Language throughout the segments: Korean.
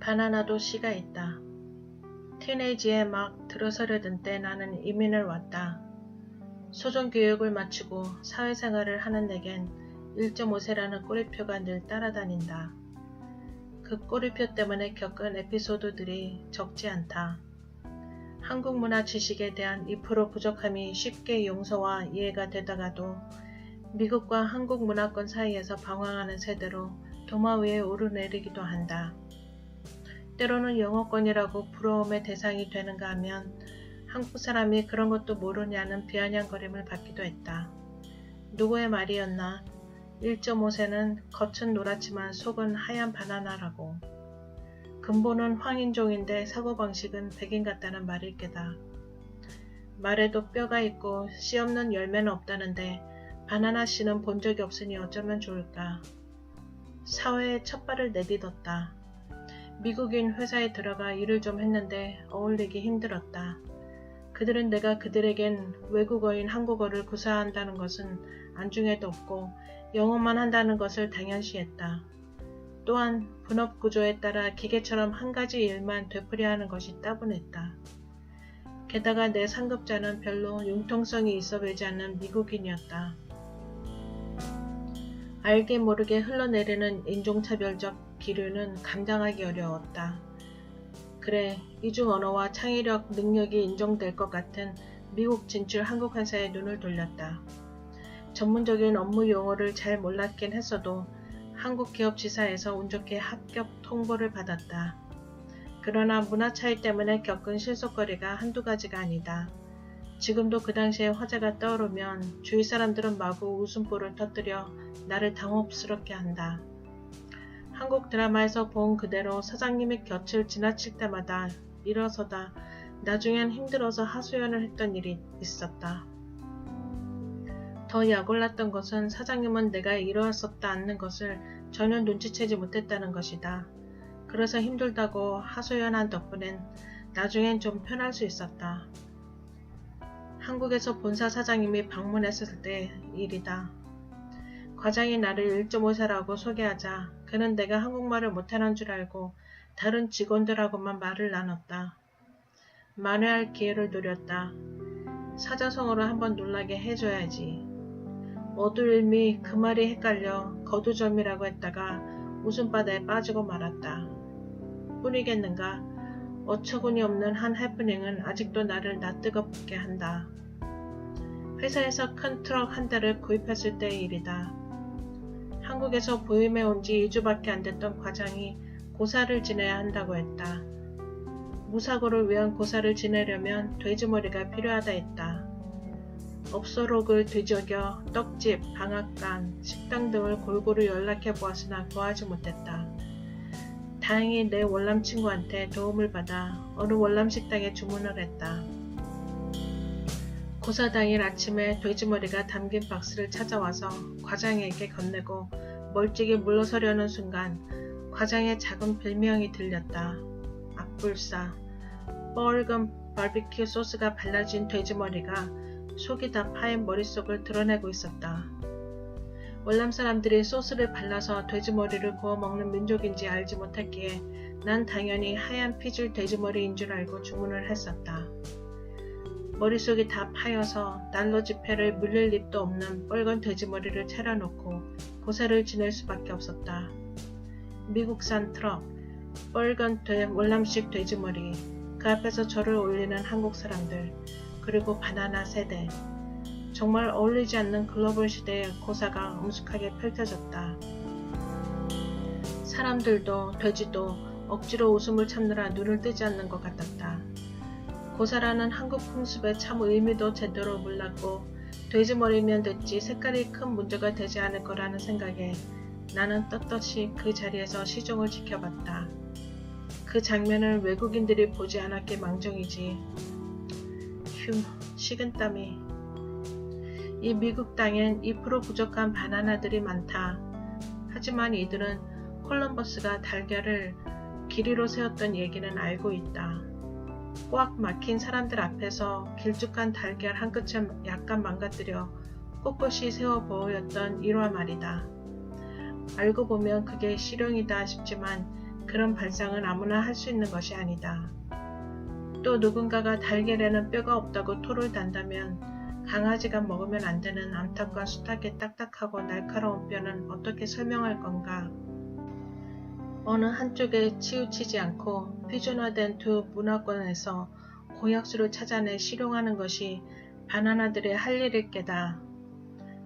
바나나도 씨가 있다. 티네이지에 막 들어서려던 때 나는 이민을 왔다. 소정교육을 마치고 사회생활을 하는 내겐 1.5세라는 꼬리표가 늘 따라다닌다. 그 꼬리표 때문에 겪은 에피소드들이 적지 않다. 한국 문화 지식에 대한 2% 부족함이 쉽게 용서와 이해가 되다가도 미국과 한국 문화권 사이에서 방황하는 세대로 도마 위에 오르내리기도 한다. 때로는 영어권이라고 부러움의 대상이 되는가 하면 한국 사람이 그런 것도 모르냐는 비아냥거림을 받기도 했다. 누구의 말이었나? 1.5세는 겉은 노랗지만 속은 하얀 바나나라고. 근본은 황인종인데 사고방식은 백인 같다는 말일 게다. 말에도 뼈가 있고 씨 없는 열매는 없다는데 바나나 씨는 본 적이 없으니 어쩌면 좋을까. 사회에 첫 발을 내딛었다. 미국인 회사에 들어가 일을 좀 했는데 어울리기 힘들었다. 그들은 내가 그들에겐 외국어인 한국어를 구사한다는 것은 안중에도 없고 영어만 한다는 것을 당연시했다. 또한 분업구조에 따라 기계처럼 한 가지 일만 되풀이하는 것이 따분했다. 게다가 내 상급자는 별로 융통성이 있어 보이지 않는 미국인이었다. 알게 모르게 흘러내리는 인종차별적 기류는 감당하기 어려웠다. 그래, 이중 언어와 창의력 능력이 인정될 것 같은 미국 진출 한국 회사에 눈을 돌렸다. 전문적인 업무 용어를 잘 몰랐긴 했어도 한국 기업 지사에서 운 좋게 합격 통보를 받았다. 그러나 문화 차이 때문에 겪은 실속거리가 한두 가지가 아니다. 지금도 그 당시의 화제가 떠오르면 주위 사람들은 마구 웃음보를 터뜨려 나를 당혹스럽게 한다. 한국 드라마에서 본 그대로 사장님이 곁을 지나칠 때마다 일어서다 나중엔 힘들어서 하소연을 했던 일이 있었다. 더 약올랐던 것은 사장님은 내가 일어섰다 않는 것을 전혀 눈치채지 못했다는 것이다. 그래서 힘들다고 하소연한 덕분엔 나중엔 좀 편할 수 있었다. 한국에서 본사 사장님이 방문했을 때 일이다. 과장이 나를 1.5세라고 소개하자 그는 내가 한국말을 못하는 줄 알고 다른 직원들하고만 말을 나눴다. 만회할 기회를 노렸다. 사자성어로 한번 놀라게 해줘야지. 어두일미 그 말이 헷갈려 거두절미라고 했다가 웃음바다에 빠지고 말았다. 뿐이겠는가? 어처구니 없는 한 해프닝은 아직도 나를 낯뜨겁게 한다. 회사에서 큰 트럭 한 대를 구입했을 때의 일이다. 한국에서 부임해 온 지 2주밖에 안 됐던 과장이 고사를 지내야 한다고 했다. 무사고를 위한 고사를 지내려면 돼지머리가 필요하다 했다. 업소록을 뒤적여 떡집, 방앗간, 식당 등을 골고루 연락해 보았으나 구하지 못했다. 다행히 내 월남 친구한테 도움을 받아 어느 월남 식당에 주문을 했다. 고사 당일 아침에 돼지머리가 담긴 박스를 찾아와서 과장에게 건네고 멀찍이 물러서려는 순간 과장의 작은 별명이 들렸다. 앞불사. 뻘건 바비큐 소스가 발라진 돼지머리가 속이 다 파인 머릿속을 드러내고 있었다. 월남 사람들이 소스를 발라서 돼지머리를 구워 먹는 민족인지 알지 못했기에 난 당연히 하얀 피줄 돼지머리인 줄 알고 주문을 했었다. 머릿속이 다 파여서 난로 지폐를 물릴 립도 없는 뻘건 돼지머리를 차려놓고 고사를 지낼 수밖에 없었다. 미국산 트럭, 뻘건 월남식 돼지머리, 그 앞에서 저를 올리는 한국 사람들, 그리고 바나나 세대. 정말 어울리지 않는 글로벌 시대의 고사가 엄숙하게 펼쳐졌다. 사람들도 돼지도 억지로 웃음을 참느라 눈을 뜨지 않는 것 같았다. 고사라는 한국 풍습의 참 의미도 제대로 몰랐고 돼지머리면 됐지 색깔이 큰 문제가 되지 않을 거라는 생각에 나는 떳떳이 그 자리에서 시종을 지켜봤다. 그 장면을 외국인들이 보지 않았기 망정이지. 휴, 식은땀이. 이 미국 땅엔 2% 부족한 바나나들이 많다. 하지만 이들은 콜럼버스가 달걀을 길이로 세웠던 얘기는 알고 있다. 꽉 막힌 사람들 앞에서 길쭉한 달걀 한 끗을 약간 망가뜨려 꼿꼿이 세워 보였던 일화 말이다. 알고 보면 그게 실용이다 싶지만 그런 발상은 아무나 할 수 있는 것이 아니다. 또 누군가가 달걀에는 뼈가 없다고 토를 단다면 강아지가 먹으면 안 되는 암탉과 수탉의 딱딱하고 날카로운 뼈는 어떻게 설명할 건가? 어느 한쪽에 치우치지 않고 표준화된 두 문화권에서 공약수를 찾아내 실용하는 것이 바나나들의 할 일일 게다.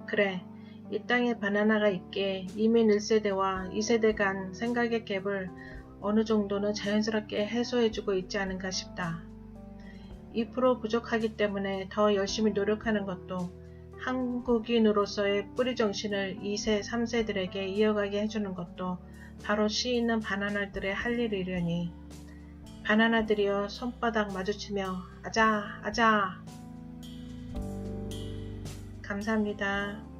그래, 이 땅에 바나나가 있기에 이민 1세대와 2세대 간 생각의 갭을 어느 정도는 자연스럽게 해소해주고 있지 않은가 싶다. 2% 부족하기 때문에 더 열심히 노력하는 것도 한국인으로서의 뿌리 정신을 2세, 3세들에게 이어가게 해주는 것도 바로 씨 있는 바나나들의 할 일이려니. 바나나들이여 손바닥 마주치며 아자 아자. 감사합니다.